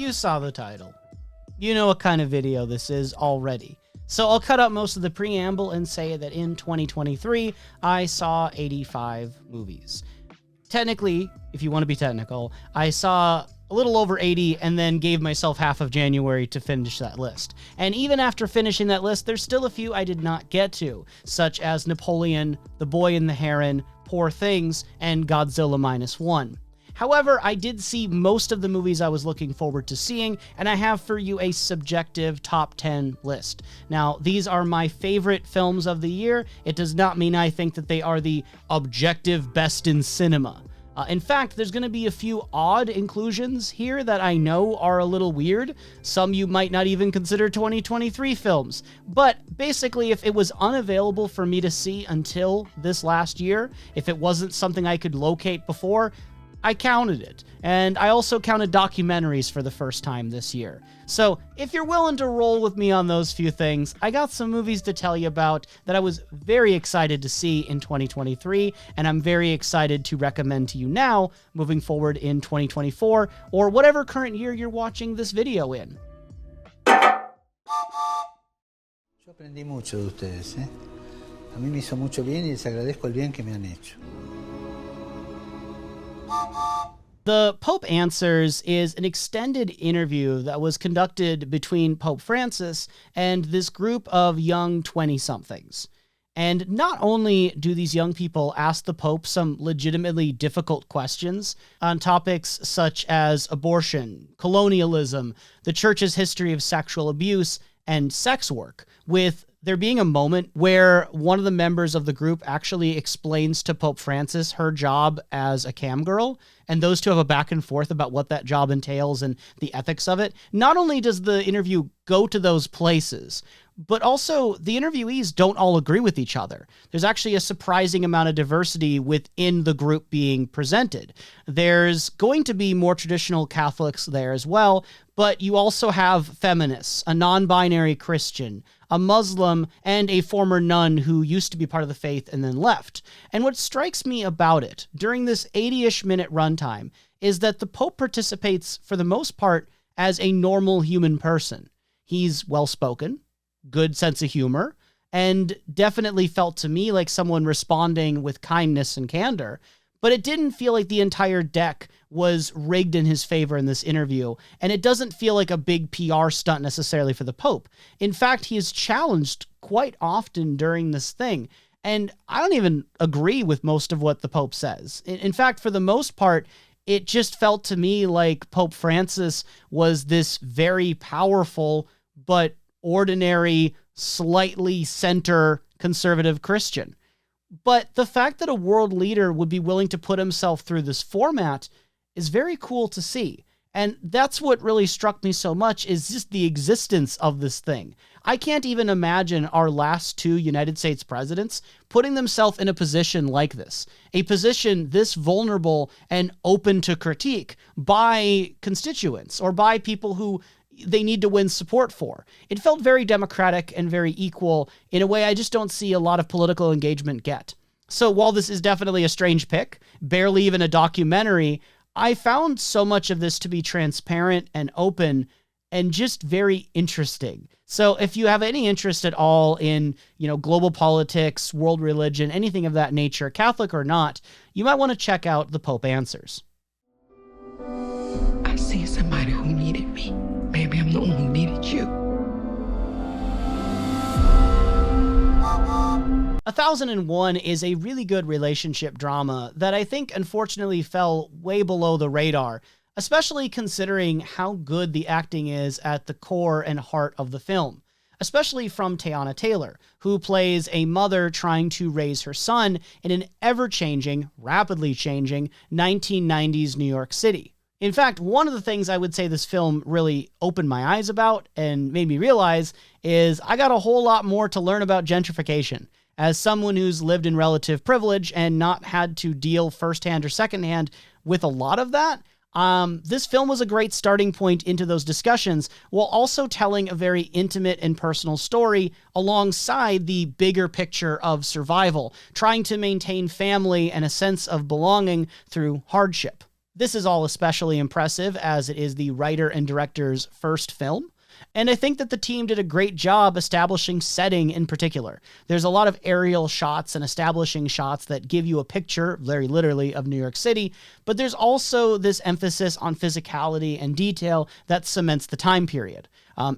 You saw the title. You know what kind of video this is already. So I'll cut out most of the preamble and say that in 2023, I saw 85 movies. Technically, if you want to be technical, I saw a little over 80 and then gave myself half of January to finish that list. And even after finishing that list, there's still a few I did not get to, such as Napoleon, The Boy and the Heron, Poor Things, and Godzilla Minus One. However, I did see most of the movies I was looking forward to seeing, and I have for you a subjective top 10 list. Now, these are my favorite films of the year. It does not mean I think that they are the objective best in cinema. In fact, there's going to be a few odd inclusions here that I know are a little weird. Some you might not even consider 2023 films. But basically, if it was unavailable for me to see until this last year, if it wasn't something I could locate before, I counted it. And I also counted documentaries for the first time this year. So if you're willing to roll with me on those few things, I got some movies to tell you about that I was very excited to see in 2023, and I'm very excited to recommend to you now, moving forward in 2024, or whatever current year you're watching this video in. Yo aprendí mucho de ustedes, ¿eh? A mí me hizo mucho bien y les agradezco el bien que me han hecho. The Pope Answers is an extended interview that was conducted between Pope Francis and this group of young 20-somethings. And not only do these young people ask the Pope some legitimately difficult questions on topics such as abortion, colonialism, the Church's history of sexual abuse, and sex work, with there being a moment where one of the members of the group actually explains to Pope Francis her job as a cam girl, and those two have a back and forth about what that job entails and the ethics of it. Not only does the interview go to those places, but also the interviewees don't all agree with each other. There's actually a surprising amount of diversity within the group being presented. There's going to be more traditional Catholics there as well, but you also have feminists, a non-binary Christian, a Muslim, and a former nun who used to be part of the faith and then left. And what strikes me about it during this 80-ish minute runtime is that the Pope participates, for the most part, as a normal human person. He's well-spoken, good sense of humor, and definitely felt to me like someone responding with kindness and candor. But it didn't feel like the entire deck was rigged in his favor in this interview, and it doesn't feel like a big PR stunt necessarily for the Pope. In fact, he is challenged quite often during this thing, and I don't even agree with most of what the Pope says. In fact, for the most part, it just felt to me like Pope Francis was this very powerful but ordinary, slightly center conservative Christian. But the fact that a world leader would be willing to put himself through this format is very cool to see. And that's what really struck me so much, is just the existence of this thing. I can't even imagine our last two United States presidents putting themselves in a position like this, a position this vulnerable and open to critique by constituents or by people who they need to win support for. It felt very democratic and very equal in a way I just don't see a lot of political engagement get. So while this is definitely a strange pick, barely even a documentary, I found so much of this to be transparent and open and just very interesting. So if you have any interest at all in, global politics, world religion, anything of that nature, Catholic or not, you might want to check out The Pope Answers. I see somebody who needed me. Maybe I'm the one who needed you. 1001 is a really good relationship drama that I think unfortunately fell way below the radar, especially considering how good the acting is at the core and heart of the film, especially from Teyana Taylor, who plays a mother trying to raise her son in an ever-changing, rapidly changing 1990s New York City. In fact, one of the things I would say this film really opened my eyes about and made me realize is I got a whole lot more to learn about gentrification. As someone who's lived in relative privilege and not had to deal firsthand or secondhand with a lot of that, this film was a great starting point into those discussions, while also telling a very intimate and personal story alongside the bigger picture of survival, trying to maintain family and a sense of belonging through hardship. This is all especially impressive as it is the writer and director's first film. And I think that the team did a great job establishing setting in particular. There's a lot of aerial shots and establishing shots that give you a picture, very literally, of New York City, but there's also this emphasis on physicality and detail that cements the time period.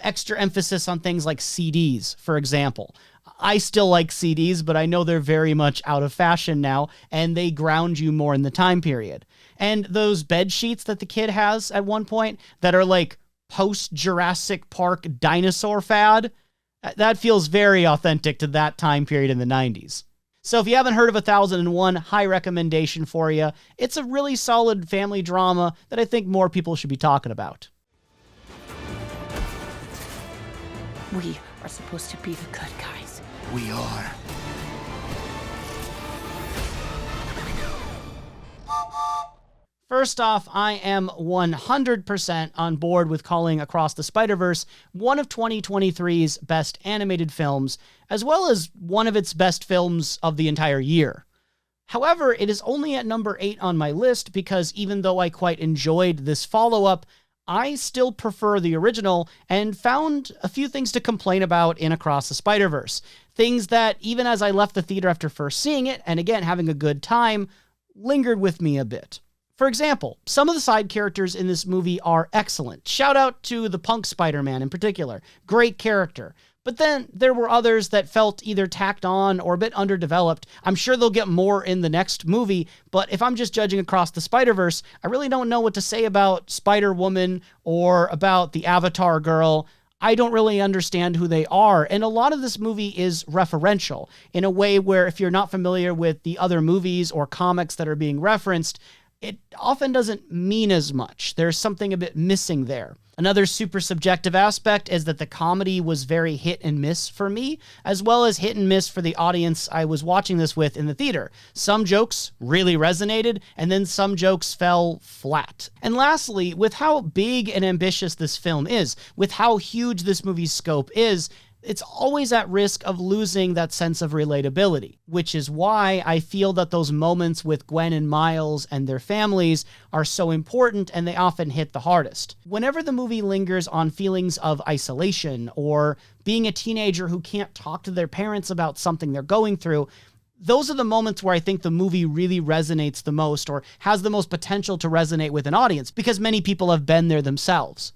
Extra emphasis on things like CDs, for example. I still like CDs, but I know they're very much out of fashion now, and they ground you more in the time period. And those bed sheets that the kid has at one point that are like post-Jurassic Park dinosaur fad, that feels very authentic to that time period in the 90s. So if you haven't heard of 1001, high recommendation for you. It's a really solid family drama that I think more people should be talking about. We are supposed to be the good guys. We are. First off, I am 100% on board with calling Across the Spider-Verse one of 2023's best animated films, as well as one of its best films of the entire year. However, it is only at number 8 on my list because even though I quite enjoyed this follow-up, I still prefer the original and found a few things to complain about in Across the Spider-Verse. Things that, even as I left the theater after first seeing it, and again having a good time, lingered with me a bit. For example, some of the side characters in this movie are excellent. Shout out to the punk Spider-Man in particular. Great character. But then there were others that felt either tacked on or a bit underdeveloped. I'm sure they'll get more in the next movie, but if I'm just judging Across the Spider-Verse, I really don't know what to say about Spider-Woman or about the Avatar girl. I don't really understand who they are. And a lot of this movie is referential in a way where if you're not familiar with the other movies or comics that are being referenced, it often doesn't mean as much. There's something a bit missing there. Another super subjective aspect is that the comedy was very hit and miss for me, as well as hit and miss for the audience I was watching this with in the theater. Some jokes really resonated, and then some jokes fell flat. And lastly, with how big and ambitious this film is, with how huge this movie's scope is, it's always at risk of losing that sense of relatability, which is why I feel that those moments with Gwen and Miles and their families are so important and they often hit the hardest. Whenever the movie lingers on feelings of isolation or being a teenager who can't talk to their parents about something they're going through, those are the moments where I think the movie really resonates the most or has the most potential to resonate with an audience because many people have been there themselves.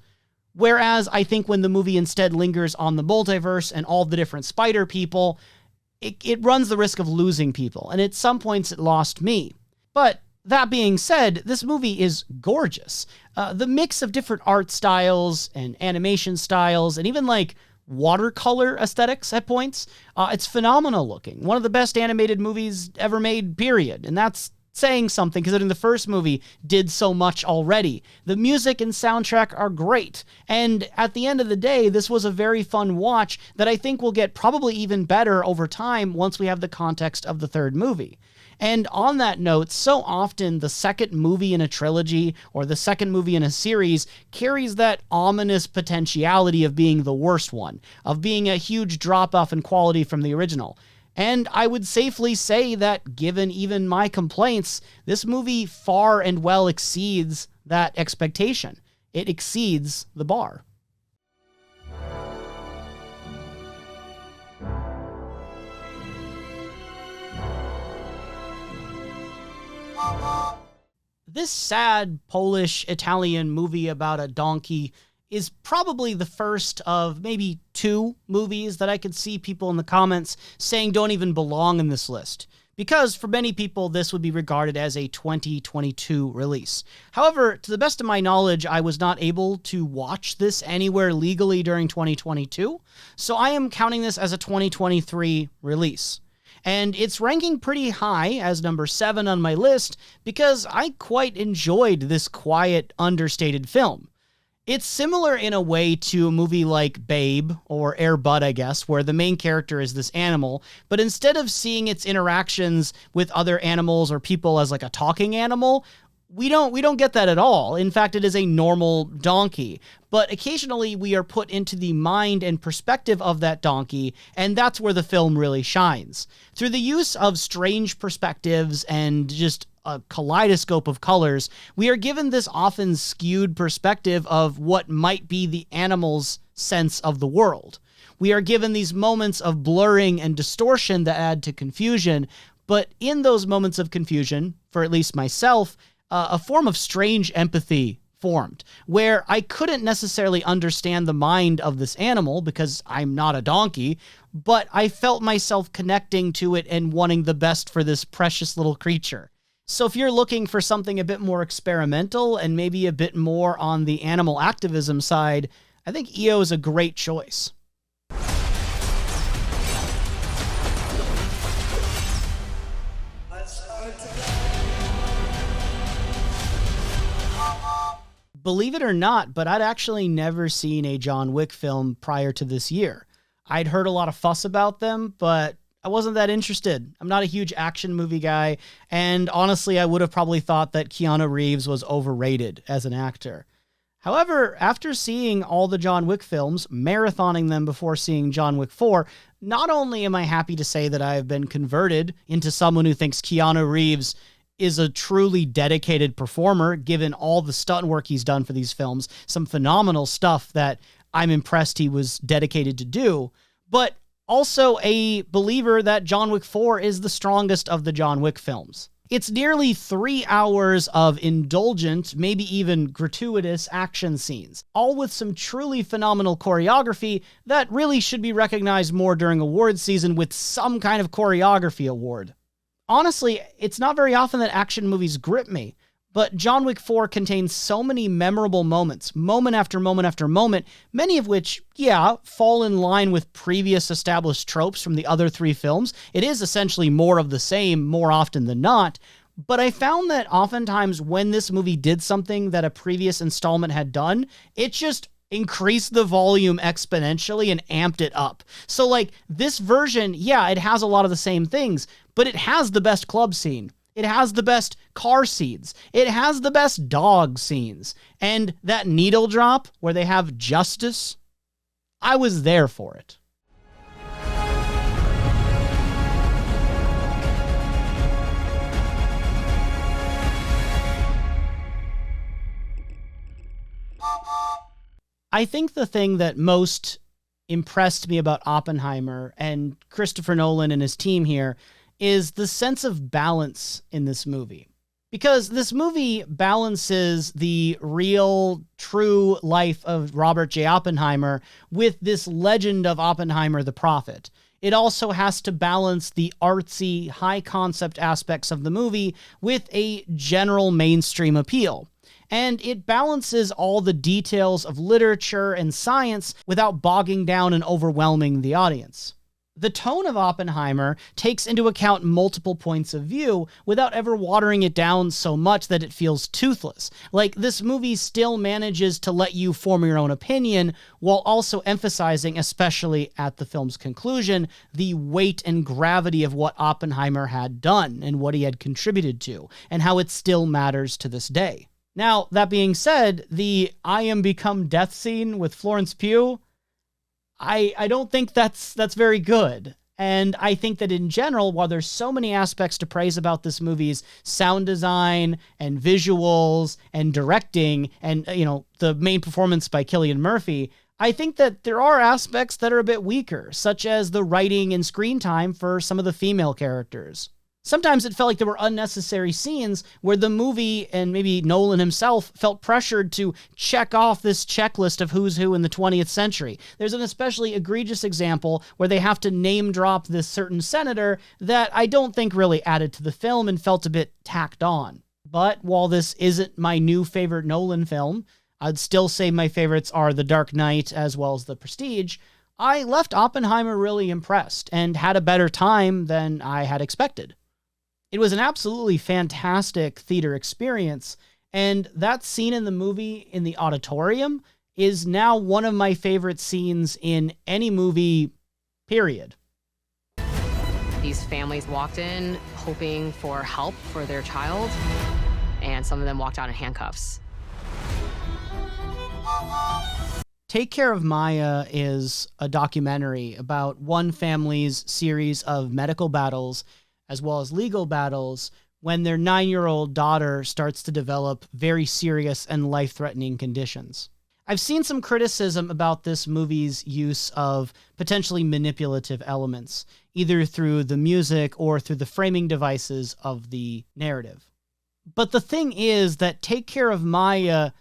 Whereas I think when the movie instead lingers on the multiverse and all the different spider people, it runs the risk of losing people. And at some points it lost me. But that being said, this movie is gorgeous. The mix of different art styles and animation styles and even like watercolor aesthetics at points, it's phenomenal looking. One of the best animated movies ever made, period. And that's saying something, considering the first movie did so much already. The music and soundtrack are great, and at the end of the day, this was a very fun watch that I think will get probably even better over time once we have the context of the third movie. And on that note, so often the second movie in a trilogy or the second movie in a series carries that ominous potentiality of being the worst one, of being a huge drop-off in quality from the original. And I would safely say that, given even my complaints, this movie far and well exceeds that expectation. It exceeds the bar. This sad Polish-Italian movie about a donkey is probably the first of maybe 2 movies that I could see people in the comments saying don't even belong in this list, because for many people this would be regarded as a 2022 release. However, to the best of my knowledge, I was not able to watch this anywhere legally during 2022, so I am counting this as a 2023 release. And it's ranking pretty high as number 7 on my list because I quite enjoyed this quiet, understated film. It's similar in a way to a movie like Babe, or Air Bud, I guess, where the main character is this animal, but instead of seeing its interactions with other animals or people as like a talking animal, We don't get that at all. In fact, it is a normal donkey. But occasionally we are put into the mind and perspective of that donkey, and that's where the film really shines. Through the use of strange perspectives and just a kaleidoscope of colors, we are given this often skewed perspective of what might be the animal's sense of the world. We are given these moments of blurring and distortion that add to confusion, but in those moments of confusion, for at least myself, a form of strange empathy formed, where I couldn't necessarily understand the mind of this animal because I'm not a donkey, but I felt myself connecting to it and wanting the best for this precious little creature. So if you're looking for something a bit more experimental and maybe a bit more on the animal activism side, I think EO is a great choice. Believe it or not, but I'd actually never seen a John Wick film prior to this year. I'd heard a lot of fuss about them, but I wasn't that interested. I'm not a huge action movie guy, and honestly, I would have probably thought that Keanu Reeves was overrated as an actor. However, after seeing all the John Wick films, marathoning them before seeing John Wick 4, not only am I happy to say that I have been converted into someone who thinks Keanu Reeves is a truly dedicated performer, given all the stunt work he's done for these films, some phenomenal stuff that I'm impressed he was dedicated to do, but also a believer that John Wick 4 is the strongest of the John Wick films. It's nearly 3 hours of indulgent, maybe even gratuitous action scenes, all with some truly phenomenal choreography that really should be recognized more during awards season with some kind of choreography award. Honestly, it's not very often that action movies grip me, but John Wick 4 contains so many memorable moments, moment after moment after moment, many of which, fall in line with previous established tropes from the other 3 films. It is essentially more of the same more often than not, but I found that oftentimes when this movie did something that a previous installment had done, it just increased the volume exponentially and amped it up. So like this version, it has a lot of the same things, but it has the best club scene. It has the best car scenes. It has the best dog scenes. And that needle drop where they have justice, I was there for it. I think the thing that most impressed me about Oppenheimer and Christopher Nolan and his team here is the sense of balance in this movie. Because this movie balances the real, true life of Robert J. Oppenheimer with this legend of Oppenheimer the Prophet. It also has to balance the artsy, high-concept aspects of the movie with a general mainstream appeal. And it balances all the details of literature and science without bogging down and overwhelming the audience. The tone of Oppenheimer takes into account multiple points of view without ever watering it down so much that it feels toothless. Like, this movie still manages to let you form your own opinion while also emphasizing, especially at the film's conclusion, the weight and gravity of what Oppenheimer had done and what he had contributed to, and how it still matters to this day. Now, that being said, the I am become death scene with Florence Pugh, I don't think that's very good. And I think that in general, while there's so many aspects to praise about this movie's sound design and visuals and directing and, the main performance by Cillian Murphy, I think that there are aspects that are a bit weaker, such as the writing and screen time for some of the female characters. Sometimes it felt like there were unnecessary scenes where the movie and maybe Nolan himself felt pressured to check off this checklist of who's who in the 20th century. There's an especially egregious example where they have to name drop this certain senator that I don't think really added to the film and felt a bit tacked on. But while this isn't my new favorite Nolan film, I'd still say my favorites are The Dark Knight as well as The Prestige. I left Oppenheimer really impressed and had a better time than I had expected. It was an absolutely fantastic theater experience, and that scene in the movie in the auditorium is now one of my favorite scenes in any movie, period. These families walked in hoping for help for their child, and some of them walked out in handcuffs. Take Care of Maya is a documentary about one family's series of medical battles as well as legal battles when their 9-year-old daughter starts to develop very serious and life-threatening conditions. I've seen some criticism about this movie's use of potentially manipulative elements, either through the music or through the framing devices of the narrative. But the thing is that Take Care of Maya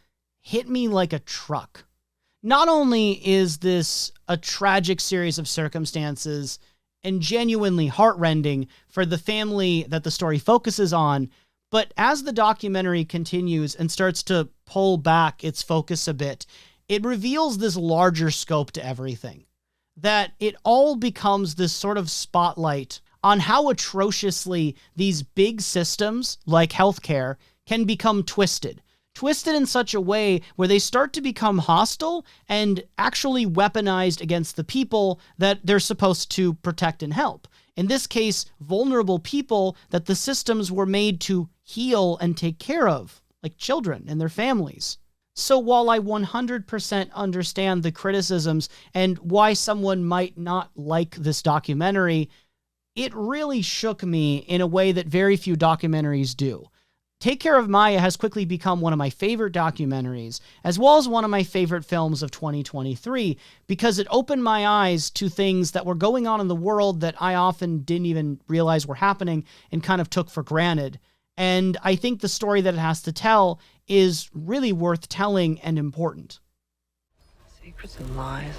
hit me like a truck. Not only is this a tragic series of circumstances and genuinely heartrending for the family that the story focuses on, but as the documentary continues and starts to pull back its focus a bit, it reveals this larger scope to everything. That it all becomes this sort of spotlight on how atrociously these big systems, like healthcare, can become twisted in such a way where they start to become hostile and actually weaponized against the people that they're supposed to protect and help. In this case, vulnerable people that the systems were made to heal and take care of, like children and their families. So while I 100% understand the criticisms and why someone might not like this documentary, it really shook me in a way that very few documentaries do. Take Care of Maya has quickly become one of my favorite documentaries, as well as one of my favorite films of 2023, because it opened my eyes to things that were going on in the world that I often didn't even realize were happening and kind of took for granted. And I think the story that it has to tell is really worth telling and important. Secrets and lies.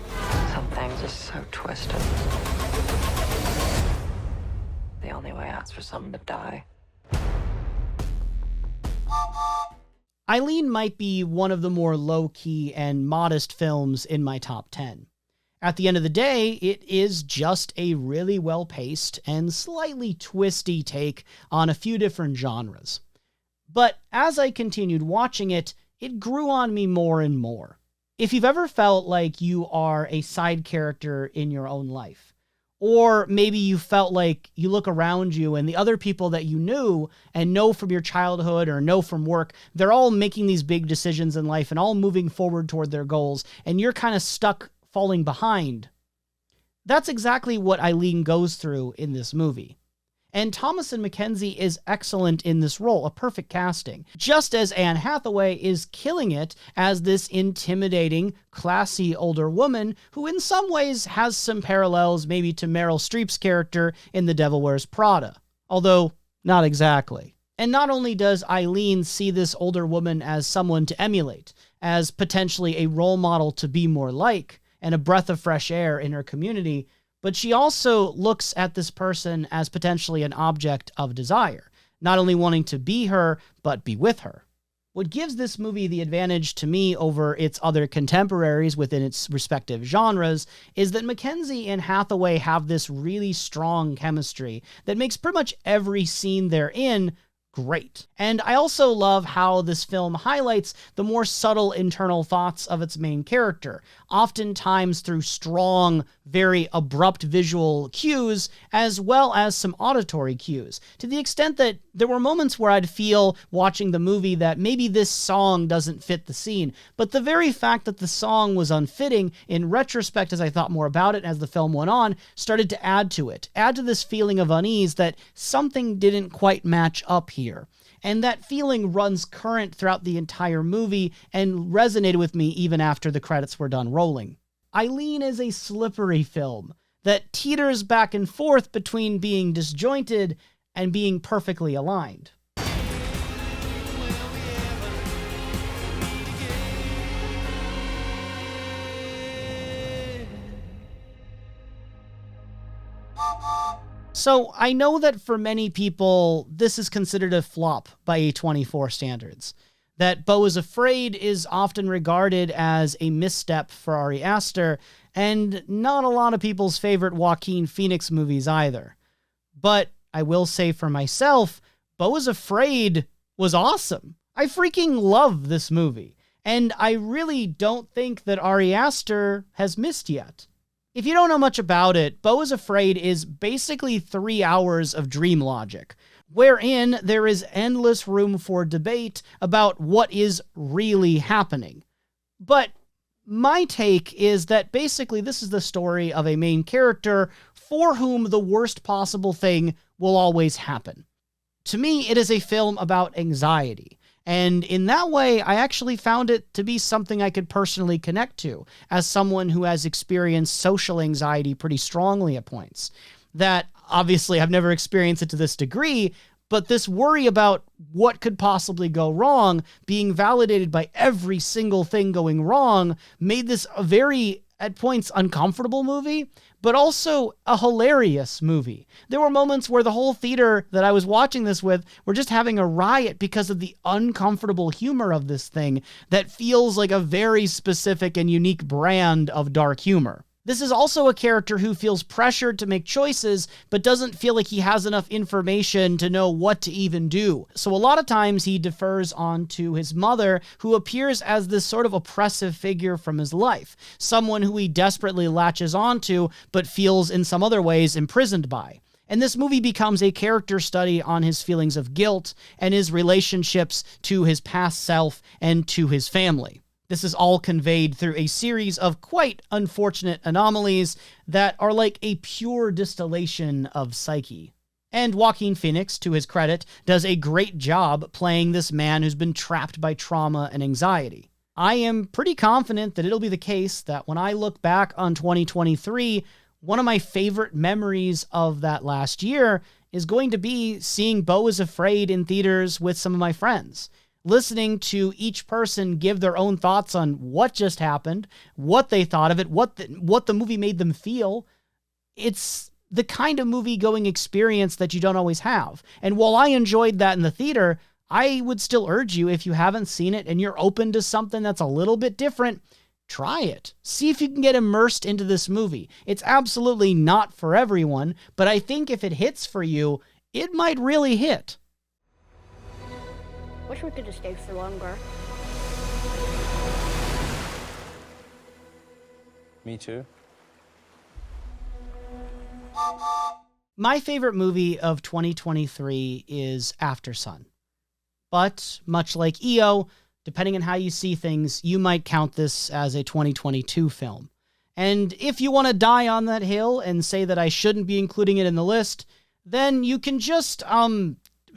Some things are so twisted. The only way out's for someone to die. Eileen might be one of the more low-key and modest films in my top 10. At the end of the day, it is just a really well-paced and slightly twisty take on a few different genres. But as I continued watching it, it grew on me more and more. If you've ever felt like you are a side character in your own life, or maybe you felt like you look around you and the other people that you knew and know from your childhood or know from work, they're all making these big decisions in life and all moving forward toward their goals, and you're kind of stuck falling behind. That's exactly what Eileen goes through in this movie. And Thomasin McKenzie is excellent in this role, a perfect casting. Just as Anne Hathaway is killing it as this intimidating, classy older woman who in some ways has some parallels maybe to Meryl Streep's character in The Devil Wears Prada. Although, not exactly. And not only does Eileen see this older woman as someone to emulate, as potentially a role model to be more like, and a breath of fresh air in her community, but she also looks at this person as potentially an object of desire, not only wanting to be her, but be with her. What gives this movie the advantage to me over its other contemporaries within its respective genres is that McKenzie and Hathaway have this really strong chemistry that makes pretty much every scene they're in great. And I also love how this film highlights the more subtle internal thoughts of its main character, oftentimes through strong, very abrupt visual cues, as well as some auditory cues, to the extent that there were moments where I'd feel watching the movie that maybe this song doesn't fit the scene, but the very fact that the song was unfitting, in retrospect as I thought more about it as the film went on, started to add to it, add to this feeling of unease that something didn't quite match up here. And that feeling runs current throughout the entire movie and resonated with me even after the credits were done rolling. Eileen is a slippery film that teeters back and forth between being disjointed and being perfectly aligned. So I know that for many people, this is considered a flop by A24 standards. That Beau is Afraid is often regarded as a misstep for Ari Aster, and not a lot of people's favorite Joaquin Phoenix movies either. But I will say for myself, Beau is Afraid was awesome. I freaking love this movie, and I really don't think that Ari Aster has missed yet. If you don't know much about it, Beau is Afraid is basically 3 hours of dream logic, wherein there is endless room for debate about what is really happening. But my take is that basically this is the story of a main character for whom the worst possible thing will always happen. To me, it is a film about anxiety. And in that way, I actually found it to be something I could personally connect to as someone who has experienced social anxiety pretty strongly at points. That obviously I've never experienced it to this degree, but this worry about what could possibly go wrong, being validated by every single thing going wrong, made this a very, at points, uncomfortable movie, but also a hilarious movie. There were moments where the whole theater that I was watching this with were just having a riot because of the uncomfortable humor of this thing that feels like a very specific and unique brand of dark humor. This is also a character who feels pressured to make choices, but doesn't feel like he has enough information to know what to even do. So a lot of times he defers on to his mother, who appears as this sort of oppressive figure from his life, someone who he desperately latches onto, but feels in some other ways imprisoned by. And this movie becomes a character study on his feelings of guilt and his relationships to his past self and to his family. This is all conveyed through a series of quite unfortunate anomalies that are like a pure distillation of psyche. And Joaquin Phoenix, to his credit, does a great job playing this man who's been trapped by trauma and anxiety. I am pretty confident that it'll be the case that when I look back on 2023, one of my favorite memories of that last year is going to be seeing Beau is Afraid in theaters with some of my friends. Listening to each person give their own thoughts on what just happened, what they thought of it, what the movie made them feel. It's the kind of movie-going experience that you don't always have. And while I enjoyed that in the theater, I would still urge you, if you haven't seen it and you're open to something that's a little bit different, try it. See if you can get immersed into this movie. It's absolutely not for everyone, but I think if it hits for you, it might really hit. Wish we could have stayed for longer. Me too. My favorite movie of 2023 is Aftersun. But much like EO, depending on how you see things, you might count this as a 2022 film. And if you want to die on that hill and say that I shouldn't be including it in the list, then you can just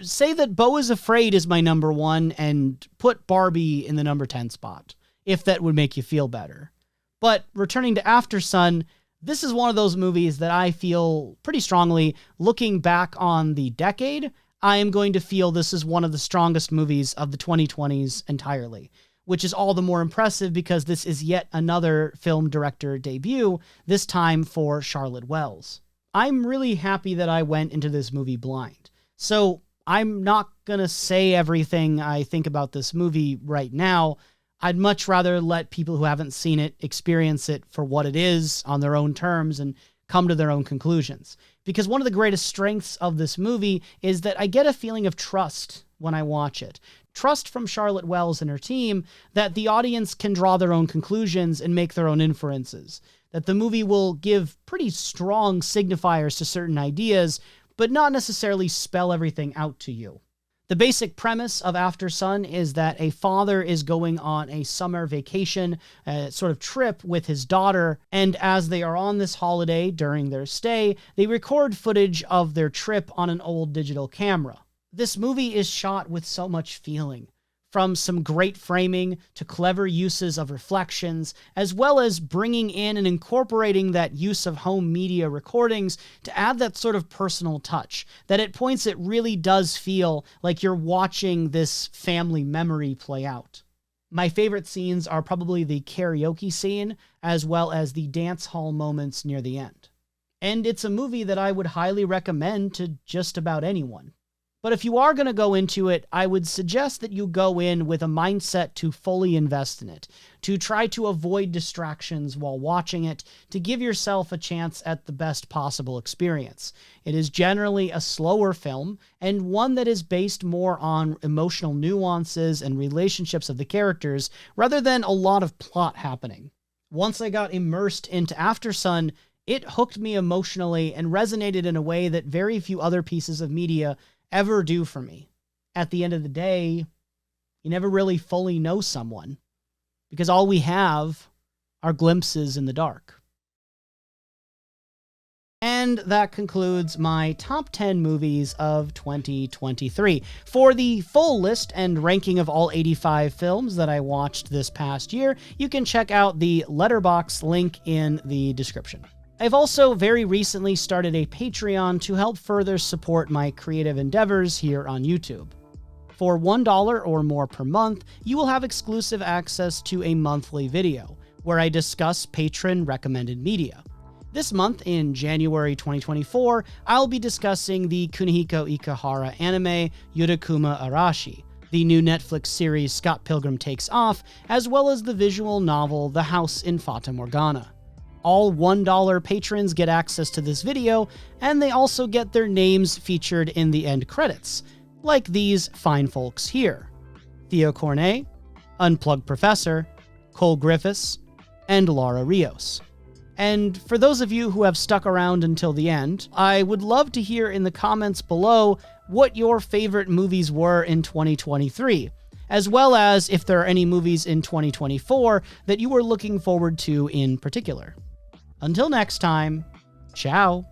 say that Beau is Afraid is my number one and put Barbie in the number 10 spot, if that would make you feel better. But returning to Aftersun, this is one of those movies that I feel pretty strongly, looking back on the decade, I am going to feel this is one of the strongest movies of the 2020s entirely, which is all the more impressive because this is yet another film director debut, this time for Charlotte Wells. I'm really happy that I went into this movie blind. So I'm not going to say everything I think about this movie right now. I'd much rather let people who haven't seen it experience it for what it is on their own terms and come to their own conclusions. Because one of the greatest strengths of this movie is that I get a feeling of trust when I watch it. Trust from Charlotte Wells and her team that the audience can draw their own conclusions and make their own inferences. That the movie will give pretty strong signifiers to certain ideas, but not necessarily spell everything out to you. The basic premise of Aftersun is that a father is going on a summer vacation, a sort of trip with his daughter, and as they are on this holiday during their stay, they record footage of their trip on an old digital camera. This movie is shot with so much feeling, from some great framing to clever uses of reflections, as well as bringing in and incorporating that use of home media recordings to add that sort of personal touch, that at points it really does feel like you're watching this family memory play out. My favorite scenes are probably the karaoke scene, as well as the dance hall moments near the end. And it's a movie that I would highly recommend to just about anyone. But if you are going to go into it, I would suggest that you go in with a mindset to fully invest in it, to try to avoid distractions while watching it, to give yourself a chance at the best possible experience. It is generally a slower film, and one that is based more on emotional nuances and relationships of the characters, rather than a lot of plot happening. Once I got immersed into Aftersun, it hooked me emotionally and resonated in a way that very few other pieces of media ever do for me. At the end of the day, you never really fully know someone because all we have are glimpses in the dark. And that concludes my top 10 movies of 2023. For the full list and ranking of all 85 films that I watched this past year, you can check out the Letterboxd link in the description. I've also very recently started a Patreon to help further support my creative endeavors here on YouTube. For $1 or more per month, you will have exclusive access to a monthly video, where I discuss patron recommended media. This month, in January 2024, I'll be discussing the Kunihiko Ikehara anime Yurikuma Arashi, the new Netflix series Scott Pilgrim Takes Off, as well as the visual novel The House in Fata Morgana. All $1 patrons get access to this video, and they also get their names featured in the end credits, like these fine folks here: Theo Cornet, Unplugged Professor, Cole Griffiths, and Laura Rios. And for those of you who have stuck around until the end, I would love to hear in the comments below what your favorite movies were in 2023, as well as if there are any movies in 2024 that you are looking forward to in particular. Until next time, ciao!